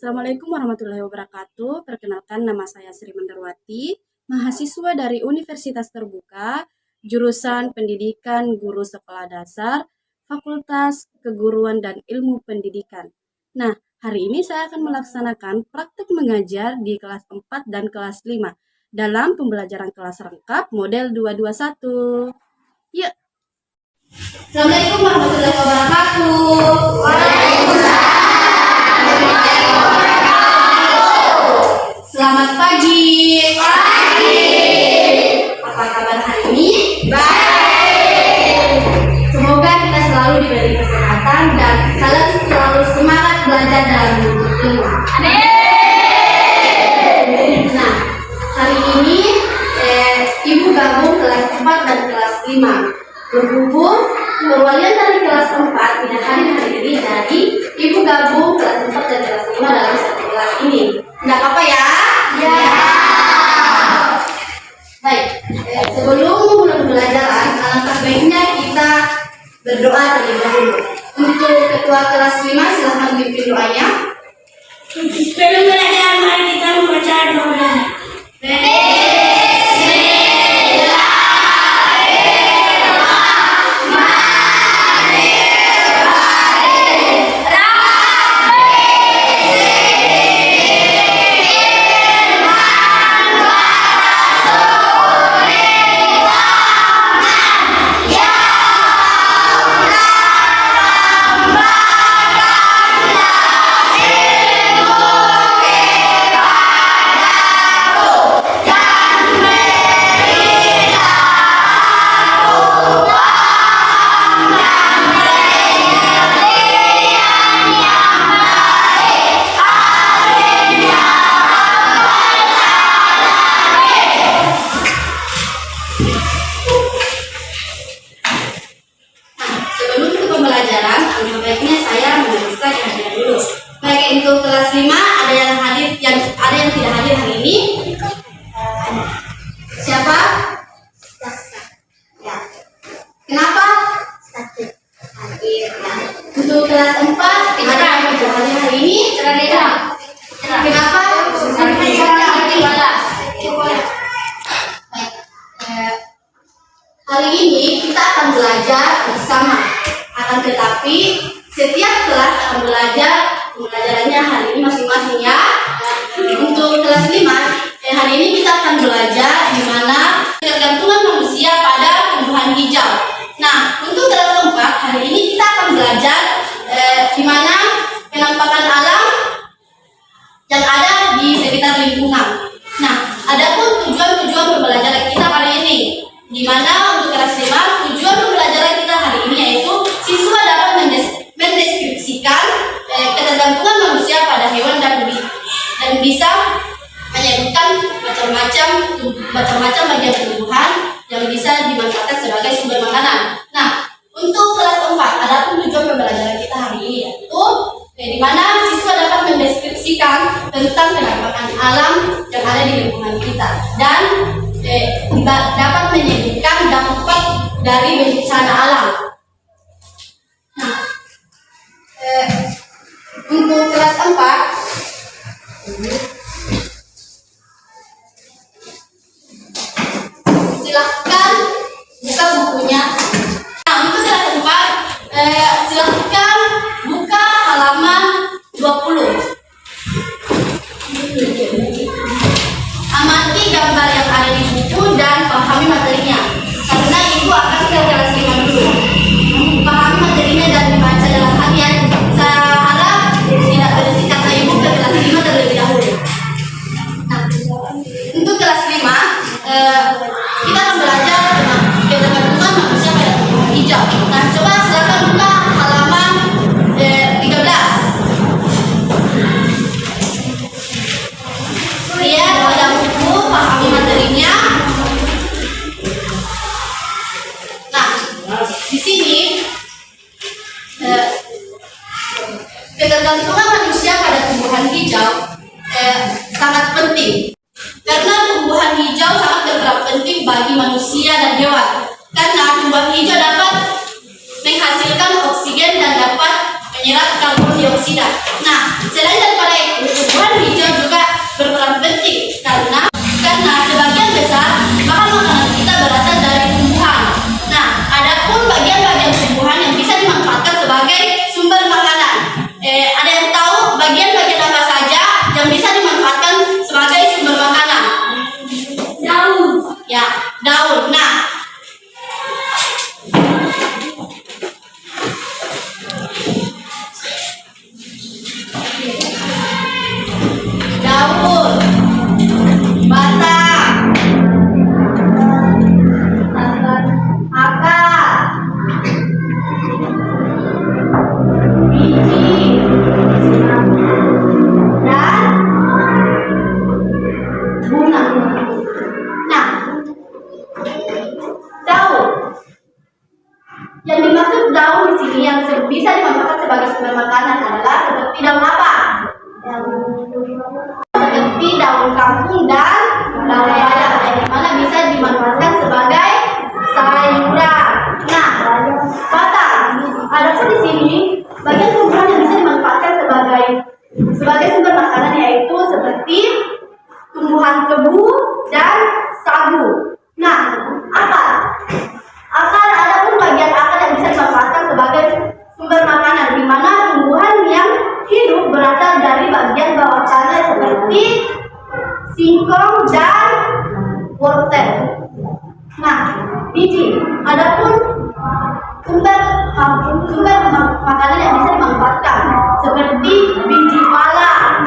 Assalamualaikum warahmatullahi wabarakatuh. Perkenalkan, nama saya Sri Mandarwati, mahasiswa dari Universitas Terbuka, jurusan Pendidikan Guru Sekolah Dasar, Fakultas Keguruan dan Ilmu Pendidikan. Nah, hari ini saya akan melaksanakan praktik mengajar di kelas 4 dan kelas 5 dalam pembelajaran kelas lengkap model 221. Yuk! Assalamualaikum warahmatullahi wabarakatuh. Selamat pagi. Apa kabar hari ini? Baik. Semoga kita selalu diberi kesehatan dan kalian selalu semangat belajar dalam menuntut ilmu. Amin. Nah, hari ini Ibu gabung kelas 4 dan kelas 5. Berhubung perwalian dari kelas 4 tidak hadir hari ini, jadi Ibu gabung kelas 4 dan kelas 5 dalam satu kelas ini. Tidak apa-apa ya? Ya. Baik, sebelum mulai pembelajaran, alangkah baiknya kita berdoa terlebih dahulu. Untuk ketua kelas 5, silahkan pimpin doanya. Sebelum belajar, mari kita membaca doa. Untuk kelas 5 ada yang hadir, ada yang tidak hadir hari ini. Siapa? Ya. Kenapa? Sakit. Ya. Untuk kelas 4 ada yang tidak hadir hari ini. Kenapa? Hari ini kita akan belajar bersama. Akan tetapi setiap kelas akan belajar pembelajarannya hari ini masing-masing ya. Untuk kelas 5 hari ini kita akan belajar di mana ketergantungan manusia pada tumbuhan hijau. Nah, untuk kelas 4 hari ini kita akan belajar di mana penampakan alam yang ada di sekitar lingkungan. Nah, adapun tujuan pembelajaran kita hari ini, di mana untuk kelas 5 tujuan pembelajaran kita hari ini yaitu siswa dapat mendeskripsikan ketergantungan manusia pada hewan dan bisa menyebutkan macam-macam bagian tumbuhan yang bisa dimanfaatkan sebagai sumber makanan. Nah, untuk kelas 4 adapun tujuan pembelajaran kita hari ini yaitu di mana siswa dapat mendeskripsikan tentang penampakan alam yang ada di lingkungan kita dan dapat menyebutkan dampak dari bencana alam. Nah, untuk kelas 4 silahkan buka bukunya. Nah, untuk kelas 4 silahkan buka halaman 20. Amati gambar yang ada di buku dan pahami materinya, karena ibu akan ke kelas 5 dulu. Pahami materinya dan dibaca dalam harian. Saya harap tidak berisik kata ibu ke kelas 5 terlebih dahulu. Nah, untuk kelas 5 kita akan belajar tentang ketergantungan manusia pada tumbuhan hijau. Nah, coba silakan buka halaman 13. Lihat pada buku, pahami materinya. Nah, di sini ketergantungan manusia pada tumbuhan hijau sangat penting, karena tumbuhan hijau sangat berperan penting bagi manusia dan hewan. Karena tumbuhan hijau dapat menghasilkan oksigen dan dapat menyerap karbon dioksida. Nah, selain daripada itu, kangkung dan bawang bayam, yang mana bisa dimanfaatkan sebagai sayuran. Nah, batang. Adapun di sini bagian tumbuhan yang bisa dimanfaatkan sebagai sumber makanan yaitu seperti tumbuhan kebu dan sagu. Nah, akar adapun bagian akar yang bisa dimanfaatkan sebagai sumber makanan, di mana tumbuhan yang hidup berasal dari bagian bawah tanah seperti singkong dan wortel. Nah, biji. Adapun sumber makanan yang bisa dimanfaatkan seperti biji pala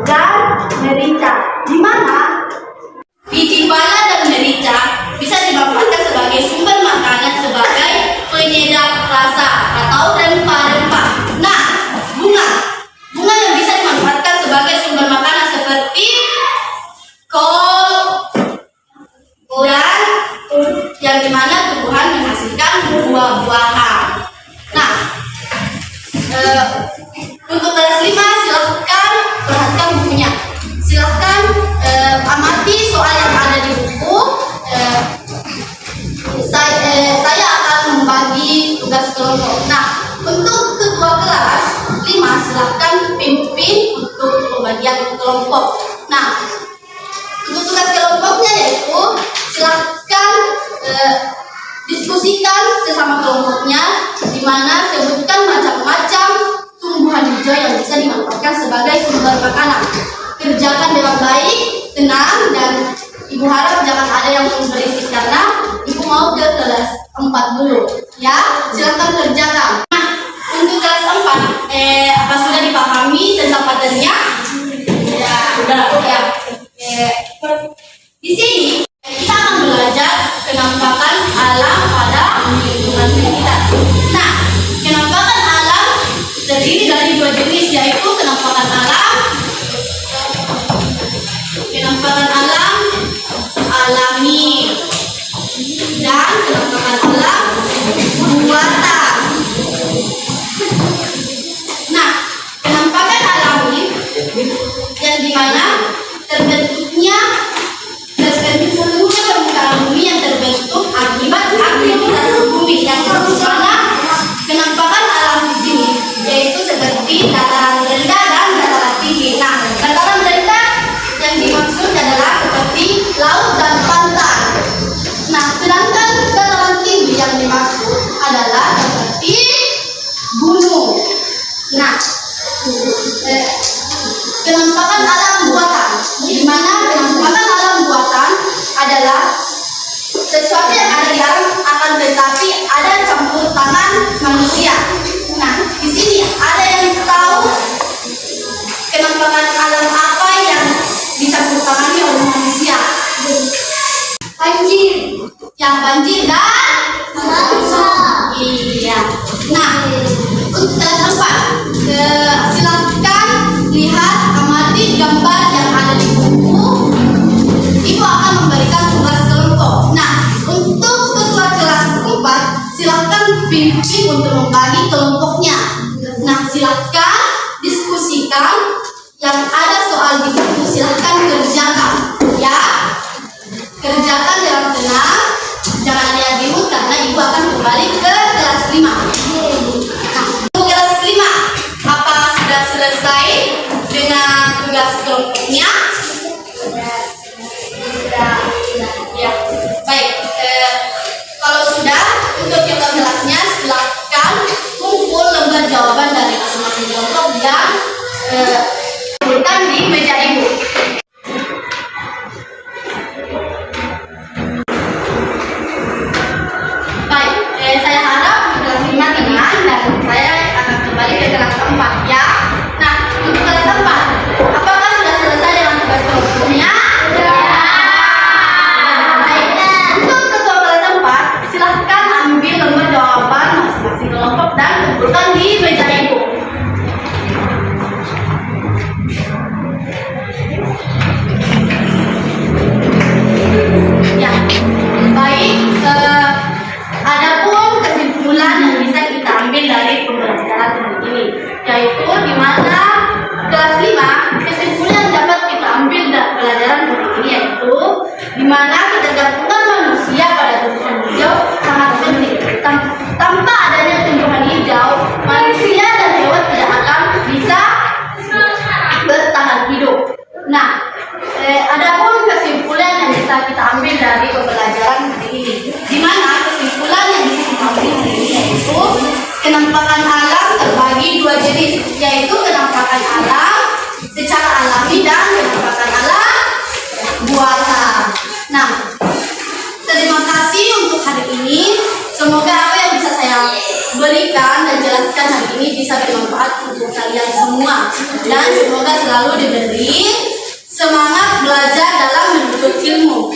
dan merica, di mana biji pala dan merica bisa dimanfaatkan sebagai sumber makanan sebagai penyedap rasa atau rempah-rempah. Nah, bunga yang bisa dimanfaatkan sebagai sumber makanan seperti kol dan yang dimana tumbuhan menghasilkan buah-buahan. Nah, untuk kelas 5 silahkan perhatikan bukunya. Silahkan amati soal yang ada di buku. Saya akan membagi tugas kelompok. Nah, untuk ketua kelas 5 silahkan pimpin untuk pembagian kelompok. Nah, untuk tugas kelompoknya yaitu silahkan diskusikan sesama kelompoknya, di mana sebutkan macam-macam tumbuhan hijau yang bisa dimanfaatkan sebagai sumber makanan. Kerjakan dengan baik, tenang, dan ibu harap jangan ada yang berisik karena ibu mau ke kelas 4 dulu. Ya, silakan kerjakan. Nah, untuk kelas 4, apa sudah dipahami tentang materinya? Ya, sudah. Ya. Di sini kita akan belajar penampakan alam pada lingkungan sekitar. Nah, penampakan alam terdiri dari 2 jenis, yaitu penampakan alam alami dan penampakan alam buatan. Nah, penampakan alami yang dimana seluruhnya permukaan bumi yang terbentuk akibat aktivitas bumi, yang mana penampakan alam di sini yaitu seperti dataran rendah dan dataran tinggi. Nah, dataran rendah yang dimaksud adalah seperti laut dan pantai. Nah, sedangkan dataran tinggi yang dimaksud adalah seperti gunung. Nah, penampakan alam buatan, di mana penampakan alam buatan adalah sesuatu yang ada di alam akan tetapi ada campur tangan manusia. Nah, di sini ada yang tahu penampakan alam apa yang dicampur tangani oleh manusia? Banjir dan iya. Nah, untuk kelas 4, silakan lihat, amati gambar yang ada di buku. Ibu akan memberikan tugas kelompok. Nah, untuk ketua kelas 4, silakan pimpin untuk membagi kelompoknya. Nah, silakan diskusikan yang ada soal di buku, silakan kerjakan. Ya, kerjakan dengan tenang, jangan ada yang bingung karena ibu akan kembali ke kelas 5. Nah, untuk kelas 5, apa sudah selesai dengan tugas kelompoknya? Sudah. Ya, baik. Kalau sudah, untuk ketua kelasnya silakan kumpul lembar jawaban dari masing-masing kelompok yang kumpulkan di meja ibu. Baik, saya harap kelas 5 tenang dan saya akan kembali ke kelas 4 ya. Nah, untuk kelas 4, apakah sudah selesai dengan tugas kelompoknya? Ya. Baik, untuk ketua kelas 4, silahkan ambil lembar jawaban masing-masing kelompok dan kumpulkan di meja ibu. Nah, adapun kesimpulan yang bisa kita ambil dari pembelajaran hari ini, di mana kesimpulan yang bisa kita ambil hari ini yaitu kenampakan alam terbagi dua jenis, yaitu kenampakan alam secara alami dan kenampakan alam buatan. Nah, terima kasih untuk hari ini. Semoga apa yang bisa saya berikan dan jelaskan hari ini bisa bermanfaat untuk kalian semua, dan semoga selalu diberi semangat belajar dalam menuntut ilmu.